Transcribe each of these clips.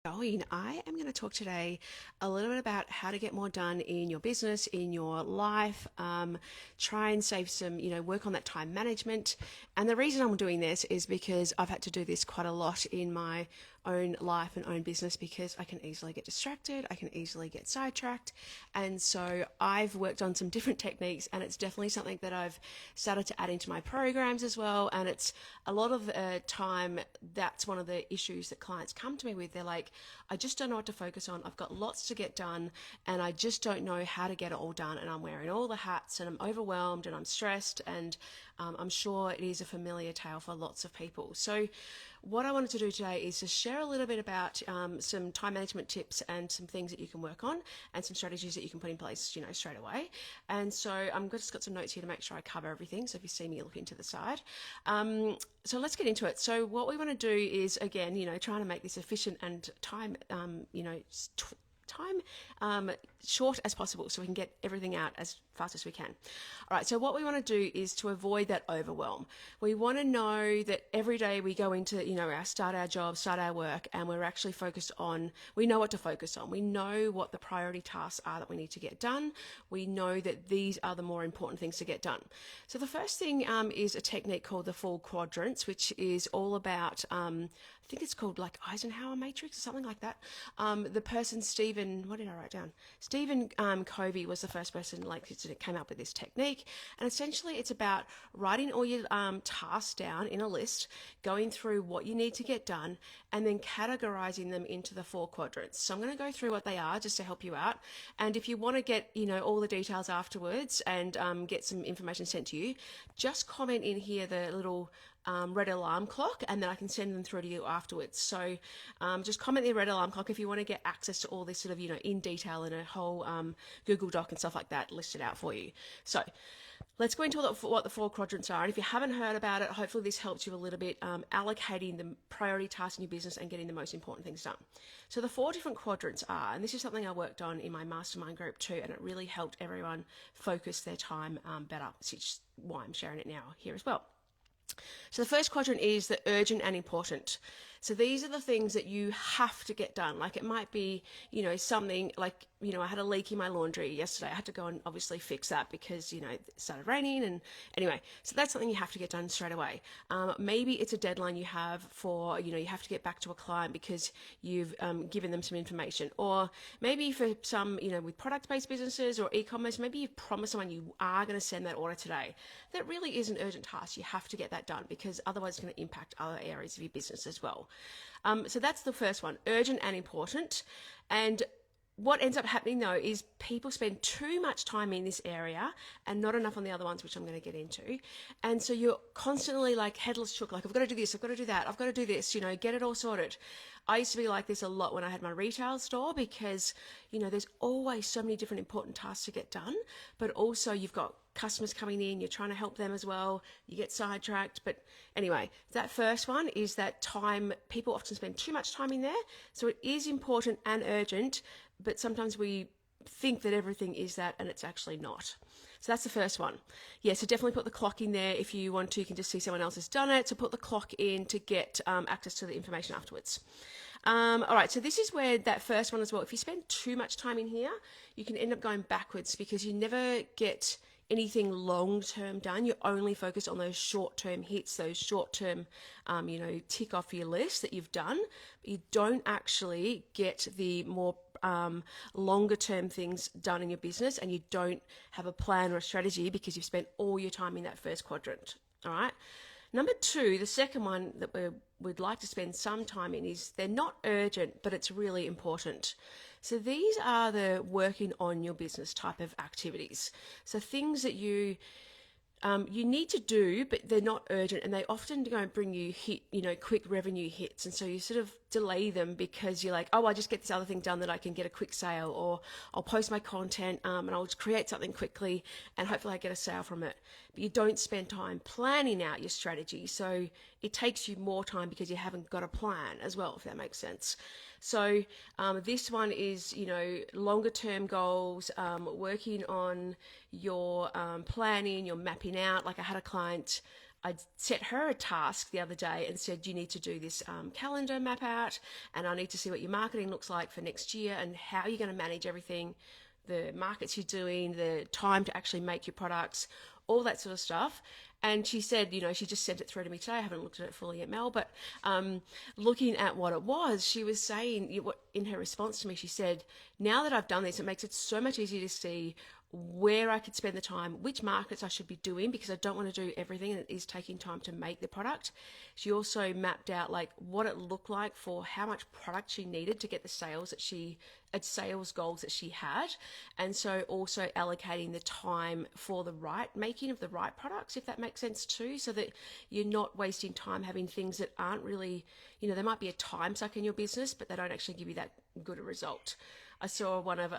Going. I am going to talk today a little bit about how to get more done in your business, in your life, try and save some, work on that time management. And the reason I'm doing this is because I've had to do this quite a lot in my own life and own business because I can easily get distracted, I can easily get sidetracked. And so I've worked on some different techniques, and it's definitely something that I've started to add into my programs as well. And it's a lot of time, that's one of the issues that clients come to me with. They're like, I just don't know what to focus on. I've got lots to get done and I just don't know how to get it all done. And I'm wearing all the hats and I'm overwhelmed and I'm stressed. And I'm sure it is a familiar tale for lots of people. So what I wanted to do today is to share a little bit about some time management tips and some things that you can work on and some strategies that you can put in place, straight away. And so I'm just got some notes here to make sure I cover everything. So if you see me looking to the side. So let's get into it. So what we want to do is, again, trying to make this efficient and time, short as possible so we can get everything out as fast as we can. All right, so what we want to do is to avoid that overwhelm. We want to know that every day we go into, start our job, start our work, and we're actually focused on, we know what to focus on. We know what the priority tasks are that we need to get done. We know that these are the more important things to get done. So the first thing is a technique called the 4 quadrants, which is all about, I think it's called like Eisenhower Matrix or something like that. The person, Stephen, what did I write down? Stephen Covey was the first person that came up with this technique. And essentially it's about writing all your tasks down in a list, going through what you need to get done, and then categorizing them into the 4 quadrants. So I'm going to go through what they are just to help you out. And if you want to get, all the details afterwards and get some information sent to you, just comment in here the little red alarm clock, and then I can send them through to you afterwards. So just comment the red alarm clock if you want to get access to all this sort of, in detail in a whole Google Doc and stuff like that listed out for you. So let's go into what the 4 quadrants are. And if you haven't heard about it, hopefully this helps you a little bit allocating the priority tasks in your business and getting the most important things done. So the 4 different quadrants are, and this is something I worked on in my mastermind group too, and it really helped everyone focus their time better, which is why I'm sharing it now here as well. So the first quadrant is the urgent and important. So these are the things that you have to get done. Like it might be, something like, I had a leak in my laundry yesterday. I had to go and obviously fix that because, it started raining. And anyway, so that's something you have to get done straight away. Maybe it's a deadline you have for, you have to get back to a client because you've given them some information. Or maybe for some, with product-based businesses or e-commerce, maybe you've promised someone you are going to send that order today. That really is an urgent task. You have to get that done because otherwise it's going to impact other areas of your business as well. So that's the first one, urgent and important. And what ends up happening though is people spend too much time in this area and not enough on the other ones, which I'm going to get into. And so you're constantly like headless shook, like I've got to do this, I've got to do that, I've got to do this, get it all sorted. I used to be like this a lot when I had my retail store because, there's always so many different important tasks to get done, but also you've got customers coming in, you're trying to help them as well, you get sidetracked. But anyway, that first one is that time, people often spend too much time in there. So it is important and urgent, but sometimes we think that everything is that and it's actually not. So that's the first one. Yeah, so definitely put the clock in there. If you want to, you can just see someone else has done it. So put the clock in to get access to the information afterwards. All right, so this is where that first one as well. If you spend too much time in here, you can end up going backwards because you never get anything long-term done. You only focus on those short-term hits, those short-term, tick off your list that you've done. But you don't actually get the more longer-term things done in your business, and you don't have a plan or a strategy because you've spent all your time in that first quadrant. All right. Number two, the second one that we'd like to spend some time in is they're not urgent, but it's really important. So these are the working on your business type of activities. So things that you need to do, but they're not urgent, and they often don't bring you quick revenue hits. And so you sort of delay them because you're like, oh, I'll just get this other thing done that I can get a quick sale, or I'll post my content and I'll just create something quickly and hopefully I get a sale from it. But you don't spend time planning out your strategy. So it takes you more time because you haven't got a plan as well, if that makes sense. So this one is, longer term goals, working on your planning, your mapping out. Like I had a client I set her a task the other day and said, you need to do this calendar map out, and I need to see what your marketing looks like for next year and how you're going to manage everything, the markets you're doing, the time to actually make your products, all that sort of stuff. And she said, she just sent it through to me today. I haven't looked at it fully yet, Mel, but looking at what it was, she was saying, in her response to me, she said, now that I've done this, it makes it so much easier to see where I could spend the time, which markets I should be doing, because I don't want to do everything and it is taking time to make the product. She also mapped out like what it looked like for how much product she needed to get the sales goals that she had. And so also allocating the time for the making of the right products, if that makes sense too, so that you're not wasting time having things that aren't really, there might be a time suck in your business, but they don't actually give you that good a result. I saw one of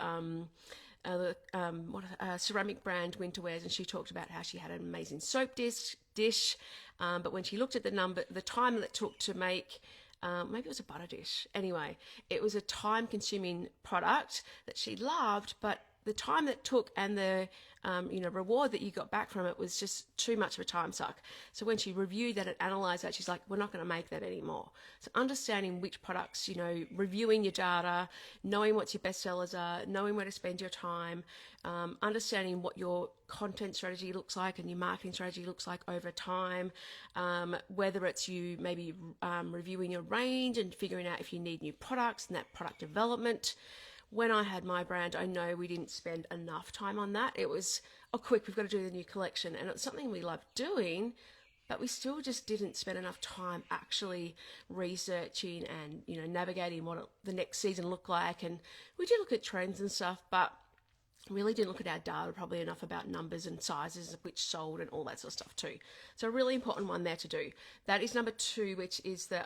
ceramic brand Winterwears, and she talked about how she had an amazing soap dish, but when she looked at the time that it took to make, maybe it was a butter dish. Anyway, it was a time-consuming product that she loved, but the time that it took and the reward that you got back from it was just too much of a time suck. So when she reviewed that and analysed that, she's like, we're not going to make that anymore. So understanding which products, reviewing your data, knowing what your best sellers are, knowing where to spend your time, understanding what your content strategy looks like and your marketing strategy looks like over time, whether it's you maybe reviewing your range and figuring out if you need new products and that product development. When I had my brand, I know we didn't spend enough time on that. It was, quick, we've got to do the new collection. And it's something we loved doing, but we still just didn't spend enough time actually researching and, navigating what the next season looked like. And we did look at trends and stuff, but really didn't look at our data probably enough about numbers and sizes of which sold and all that sort of stuff too. So a really important one there to do. That is number 2, which is the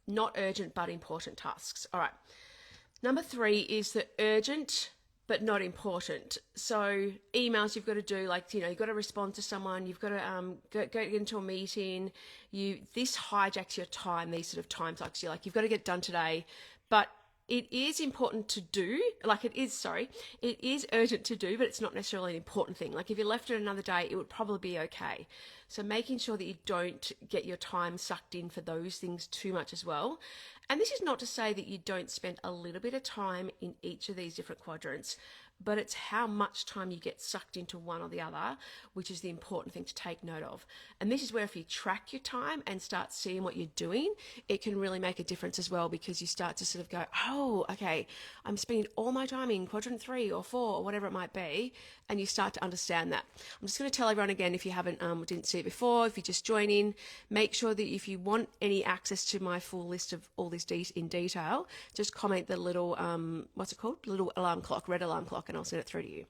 not urgent but important tasks. All right. Number 3 is the urgent but not important. So emails you've got to do, like, you've got to respond to someone, you've got to go into a meeting. This hijacks your time, these sort of time sucks. You're like, you've got to get it done today, but it is important to do, it is urgent to do, but it's not necessarily an important thing. Like if you left it another day, it would probably be okay. So making sure that you don't get your time sucked in for those things too much as well. And this is not to say that you don't spend a little bit of time in each of these different quadrants, but it's how much time you get sucked into one or the other, which is the important thing to take note of. And this is where if you track your time and start seeing what you're doing, it can really make a difference as well, because you start to sort of go, oh, okay, I'm spending all my time in quadrant 3 or 4 or whatever it might be, and you start to understand that. I'm just going to tell everyone again, if you didn't see it before, if you're just joining, make sure that if you want any access to my full list of all this in detail, just comment the little, little alarm clock, red alarm clock, and I'll send it through to you.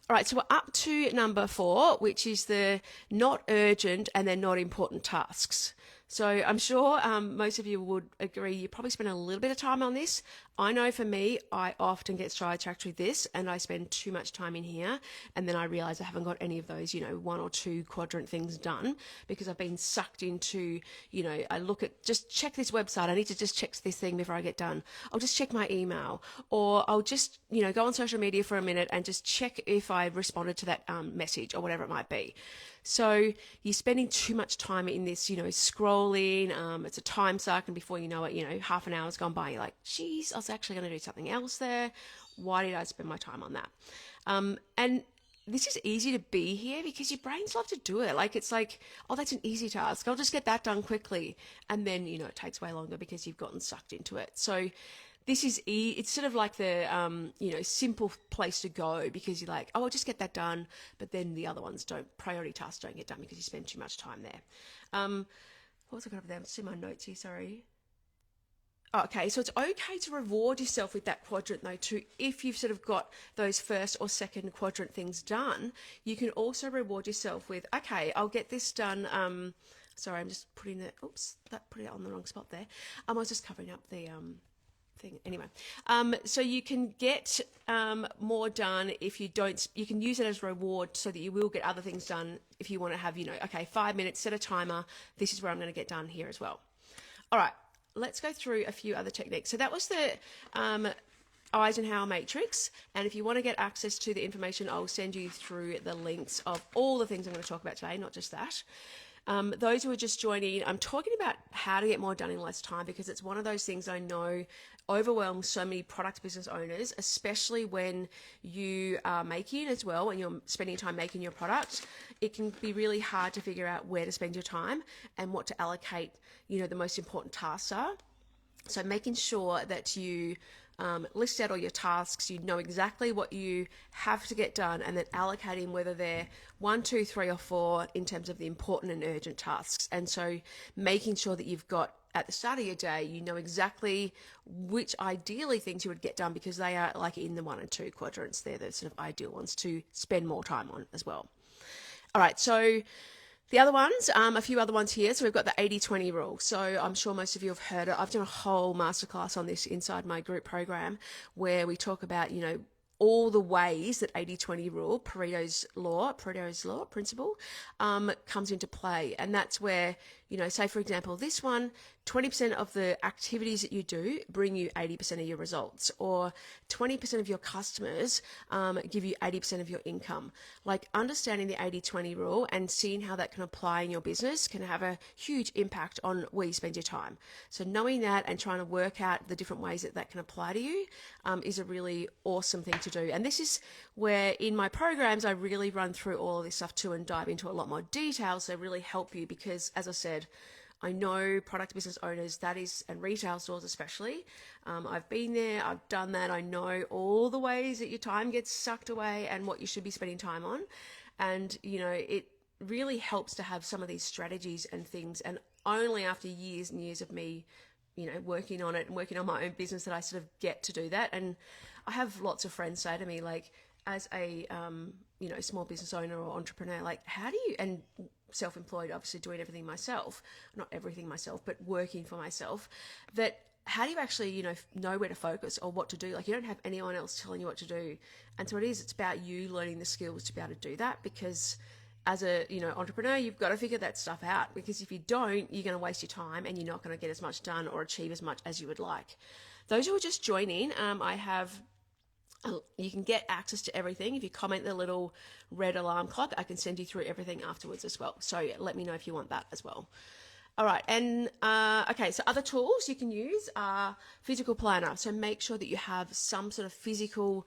All right, so we're up to number 4, which is the not urgent and then not important tasks. So I'm sure most of you would agree you probably spend a little bit of time on this. I know for me, I often get sidetracked with this and I spend too much time in here, and then I realize I haven't got any of those, 1 or 2 quadrant things done, because I've been sucked into, I look at, just check this website. I need to just check this thing before I get done. I'll just check my email, or I'll just, go on social media for a minute and just check if I responded to that message or whatever it might be. So you're spending too much time in this, scrolling. It's a time suck, and before you know it, half an hour's gone by. You're like, geez, I was actually going to do something else there. Why did I spend my time on that? And this is easy to be here because your brains love to do it. It's like, oh, that's an easy task. I'll just get that done quickly. And then, it takes way longer because you've gotten sucked into it. So this is it's sort of like the simple place to go, because you're like, oh, I'll just get that done, but then the other ones priority tasks don't get done because you spend too much time there. What was I got over there? I'm just in my notes here, sorry. Okay, so it's okay to reward yourself with that quadrant though too. If you've sort of got those first or second quadrant things done, you can also reward yourself with, okay, I'll get this done. Sorry, I'm just putting it, put it on the wrong spot there. I was just covering up the thing. Anyway, so you can get more done if you don't. You can use it as reward so that you will get other things done if you want to have, okay, 5 minutes, set a timer. This is where I'm going to get done here as well. All right, let's go through a few other techniques. So that was the Eisenhower Matrix, and if you want to get access to the information, I'll send you through the links of all the things I'm going to talk about today, not just that. Those who are just joining, I'm talking about how to get more done in less time, because it's one of those things I know overwhelms so many product business owners, especially when you are making as well and you're spending time making your product. It can be really hard to figure out where to spend your time and what to allocate, the most important tasks are. So making sure that you list out all your tasks, you know exactly what you have to get done, and then allocating whether they're 1, 2, 3, or 4 in terms of the important and urgent tasks. And so making sure that you've got, at the start of your day, you know exactly which ideally things you would get done, because they are like in the 1 and 2 quadrants. They're the sort of ideal ones to spend more time on as well. All right, so the other ones, a few other ones here. So we've got the 80-20 rule. So I'm sure most of you have heard it. I've done a whole masterclass on this inside my group program, where we talk about, all the ways that 80-20 rule, Pareto's law principle, comes into play. And that's where, say for example, this one, 20% of the activities that you do bring you 80% of your results, or 20% of your customers give you 80% of your income. Like, understanding the 80-20 rule and seeing how that can apply in your business can have a huge impact on where you spend your time. So knowing that and trying to work out the different ways that that can apply to you is a really awesome thing to do. And this is where in my programs I really run through all of this stuff too and dive into a lot more detail, so really help you, because as I said, I know product business owners, and retail stores especially. I've been there, I've done that. I know all the ways that your time gets sucked away and what you should be spending time on. And, it really helps to have some of these strategies and things. And only after years and years of me, working on it and working on my own business, that I sort of get to do that. And I have lots of friends say to me, like, as a, small business owner or entrepreneur, like, how do you, and self-employed, obviously doing everything myself, not everything myself, but working for myself, that how do you actually, know where to focus or what to do? Like, you don't have anyone else telling you what to do. And so it's about you learning the skills to be able to do that, because as a, entrepreneur, you've got to figure that stuff out, because if you don't, you're going to waste your time and you're not going to get as much done or achieve as much as you would like. Those who are just joining, you can get access to everything. If you comment the little red alarm clock, I can send you through everything afterwards as well. So let me know if you want that as well. All right, and okay, so other tools you can use are physical planner. So make sure that you have some sort of physical,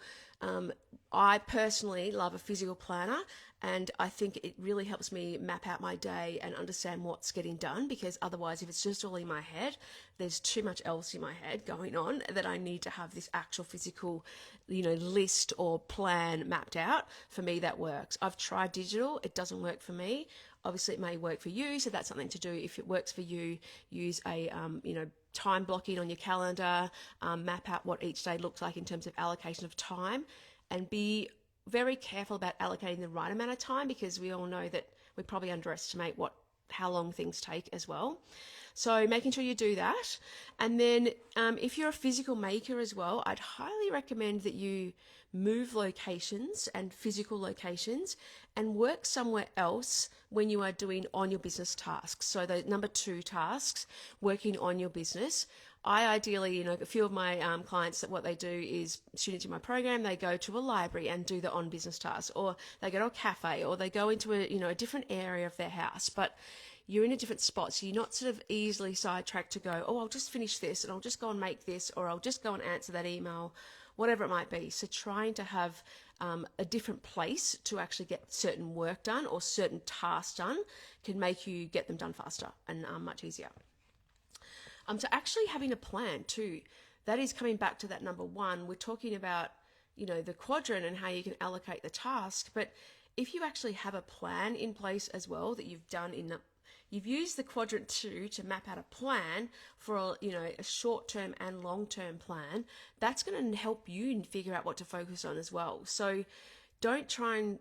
I personally love a physical planner, and I think it really helps me map out my day and understand what's getting done, because otherwise, if it's just all in my head, there's too much else in my head going on that I need to have this actual physical, list or plan mapped out. For me, that works. I've tried digital. It doesn't work for me. Obviously, it may work for you, so that's something to do. If it works for you, use a, time blocking on your calendar, map out what each day looks like in terms of allocation of time, and be very careful about allocating the right amount of time, because we all know that we probably underestimate how long things take as well. So making sure you do that. And then if you're a physical maker as well, I'd highly recommend that you move locations and physical locations and work somewhere else when you are doing on your business tasks. So the number 2 tasks, working on your business. I ideally, a few of my clients, that what they do is, students in my program, they go to a library and do the on business tasks, or they go to a cafe, or they go into a different area of their house, but you're in a different spot, so you're not sort of easily sidetracked to go, oh, I'll just finish this and I'll just go and make this, or I'll just go and answer that email, whatever it might be. So trying to have a different place to actually get certain work done or certain tasks done can make you get them done faster and much easier. So actually having a plan too, that is coming back to that number 1. We're talking about, the quadrant and how you can allocate the task. But if you actually have a plan in place as well that you've done you've used the quadrant 2 to map out a plan for, a short-term and long-term plan, that's going to help you figure out what to focus on as well. So don't try and,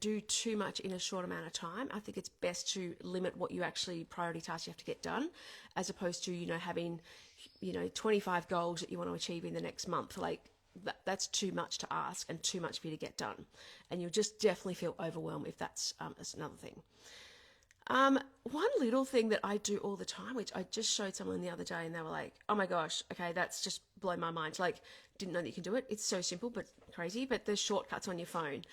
do too much in a short amount of time. I think it's best to limit what you actually priority tasks you have to get done, as opposed to, having, 25 goals that you want to achieve in the next month. Like that's too much to ask and too much for you to get done. And you'll just definitely feel overwhelmed if that's another thing. One little thing that I do all the time, which I just showed someone the other day and they were like, oh my gosh, okay, that's just blown my mind. Like, didn't know that you can do it. It's so simple, but crazy. But there's shortcuts on your phone.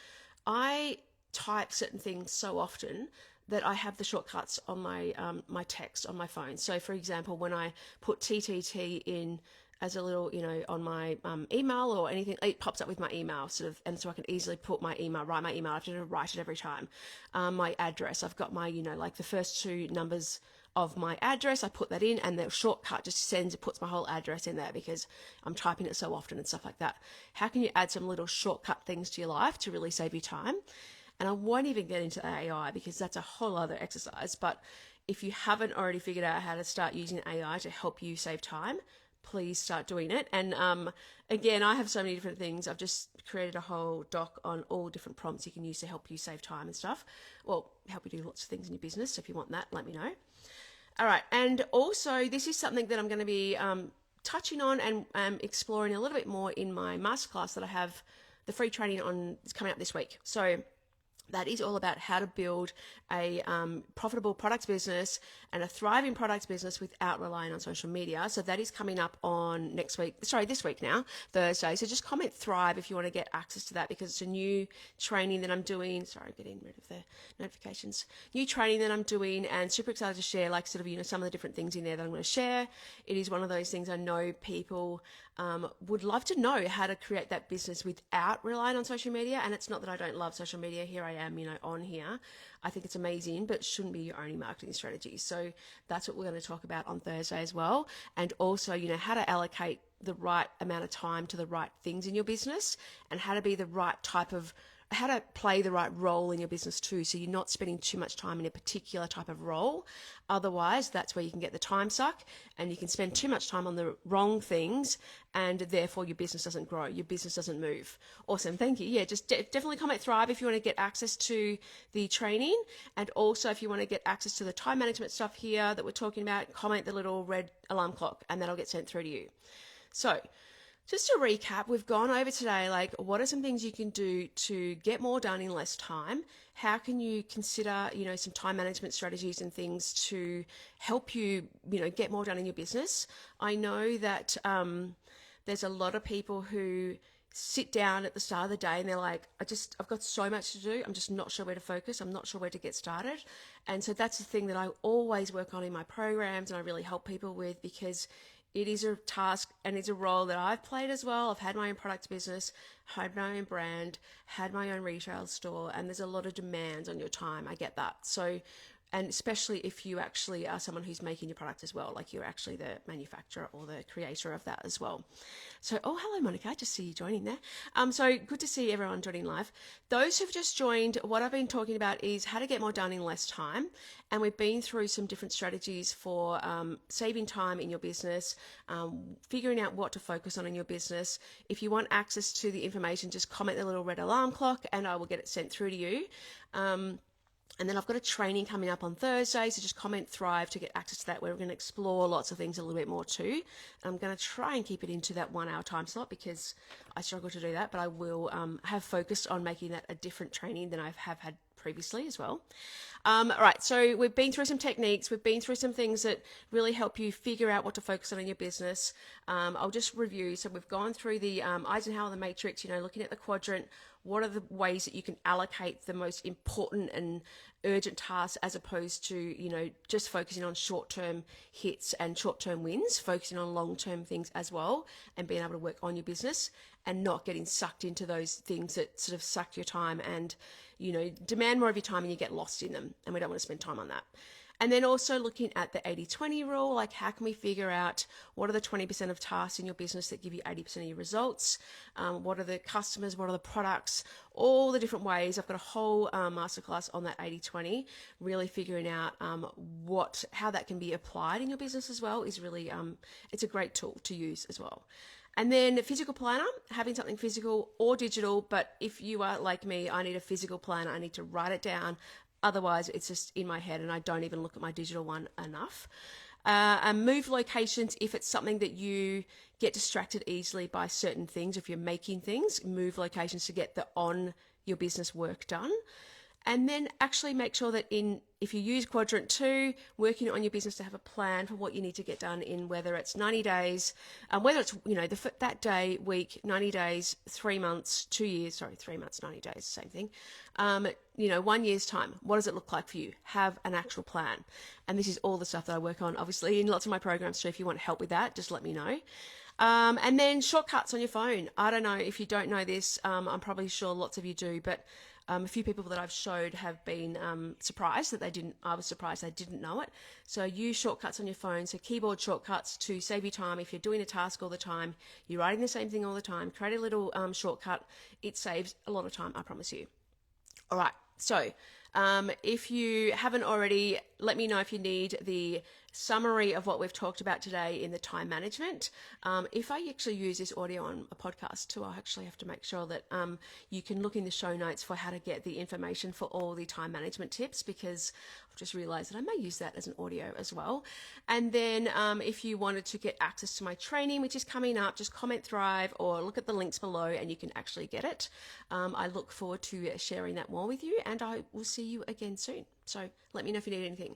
I type certain things so often that I have the shortcuts on my my text on my phone. So for example, when I put TTT in as a little, on my email or anything, it pops up with my email sort of, and so I can easily put my email, write my email. I have to write it every time. My address, I've got my, like the first two numbers of my address, I put that in, and the shortcut just puts my whole address in there because I'm typing it so often and stuff like that. How can you add some little shortcut things to your life to really save you time? And I won't even get into AI because that's a whole other exercise. But if you haven't already figured out how to start using AI to help you save time, please start doing it. And again, I have so many different things. I've just created a whole doc on all different prompts you can use to help you save time and stuff. Well, help you do lots of things in your business. So if you want that, let me know. All right. And also, this is something that I'm going to be touching on and exploring a little bit more in my masterclass that I have the free training on. It's coming up this week. So that is all about how to build a profitable products business and a thriving products business without relying on social media. So that is coming up on this week now, Thursday. So just comment Thrive if you want to get access to that, because it's a new training that I'm doing. Sorry, getting rid of the notifications. New training that I'm doing, and super excited to share some of the different things in there that I'm going to share. It is one of those things I know people would love to know how to create that business without relying on social media. And it's not that I don't love social media. Here I am, on here. I think it's amazing, but it shouldn't be your only marketing strategy. So that's what we're going to talk about on Thursday as well. And also, how to allocate the right amount of time to the right things in your business, and how to be the right type of how to play the right role in your business too. So you're not spending too much time in a particular type of role. Otherwise, that's where you can get the time suck, and you can spend too much time on the wrong things, and therefore your business doesn't grow. Your business doesn't move. Awesome. Thank you. Yeah, just definitely comment Thrive if you want to get access to the training. And also if you want to get access to the time management stuff here that we're talking about, comment the little red alarm clock, and that'll get sent through to you. So just to recap, we've gone over today, what are some things you can do to get more done in less time? How can you consider, some time management strategies and things to help you, get more done in your business? I know that there's a lot of people who sit down at the start of the day and they're like, I've got so much to do. I'm just not sure where to focus. I'm not sure where to get started. And so that's the thing that I always work on in my programs, and I really help people with, because it is a task and it's a role that I've played as well. I've had my own products business, had my own brand, had my own retail store, and there's a lot of demands on your time. I get that. So, and especially if you actually are someone who's making your product as well, like you're actually the manufacturer or the creator of that as well. So, oh, hello, Monica. I just see you joining there. So good to see everyone joining live. Those who've just joined, what I've been talking about is how to get more done in less time. And we've been through some different strategies for saving time in your business, figuring out what to focus on in your business. If you want access to the information, just comment the little red alarm clock and I will get it sent through to you. And then I've got a training coming up on Thursday, so just comment Thrive to get access to that, where we're going to explore lots of things a little bit more too. And I'm going to try and keep it into that 1 hour time slot because I struggle to do that, but I will have focused on making that a different training than I have had previously as well. All right, so we've been through some techniques, we've been through some things that really help you figure out what to focus on in your business. I'll just review. So we've gone through the Eisenhower Matrix, looking at the quadrant. What are the ways that you can allocate the most important and urgent tasks, as opposed to, just focusing on short-term hits and short-term wins, focusing on long-term things as well, and being able to work on your business and not getting sucked into those things that sort of suck your time and, demand more of your time and you get lost in them. And we don't want to spend time on that. And then also looking at the 80-20 rule, like how can we figure out what are the 20% of tasks in your business that give you 80% of your results? What are the customers? What are the products? All the different ways. I've got a whole masterclass on that 80-20, really figuring out how that can be applied in your business as well is really, it's a great tool to use as well. And then a physical planner, having something physical or digital, but if you are like me, I need a physical planner. I need to write it down. Otherwise, it's just in my head and I don't even look at my digital one enough. And move locations if it's something that you get distracted easily by certain things. If you're making things, move locations to get the on your business work done. And then actually make sure that if you use quadrant 2, working on your business to have a plan for what you need to get done in whether it's 90 days, whether it's, that day, week, 90 days, 3 months, 2 years, 3 months, 90 days, same thing. 1 year's time. What does it look like for you? Have an actual plan. And this is all the stuff that I work on, obviously, in lots of my programs. So if you want help with that, just let me know. And then shortcuts on your phone. I don't know if you don't know this. I'm probably sure lots of you do, but a few people that I've showed have been surprised that they didn't. I was surprised they didn't know it. So use shortcuts on your phone. So keyboard shortcuts to save you time. If you're doing a task all the time, you're writing the same thing all the time, create a little shortcut. It saves a lot of time, I promise you. All right. So if you haven't already, let me know if you need the summary of what we've talked about today in the time management. If I actually use this audio on a podcast too, I'll actually have to make sure that you can look in the show notes for how to get the information for all the time management tips, because I've just realized that I may use that as an audio as well. And then if you wanted to get access to my training, which is coming up, just comment Thrive or look at the links below and you can actually get it. I look forward to sharing that more with you, and I will see you again soon. So let me know if you need anything.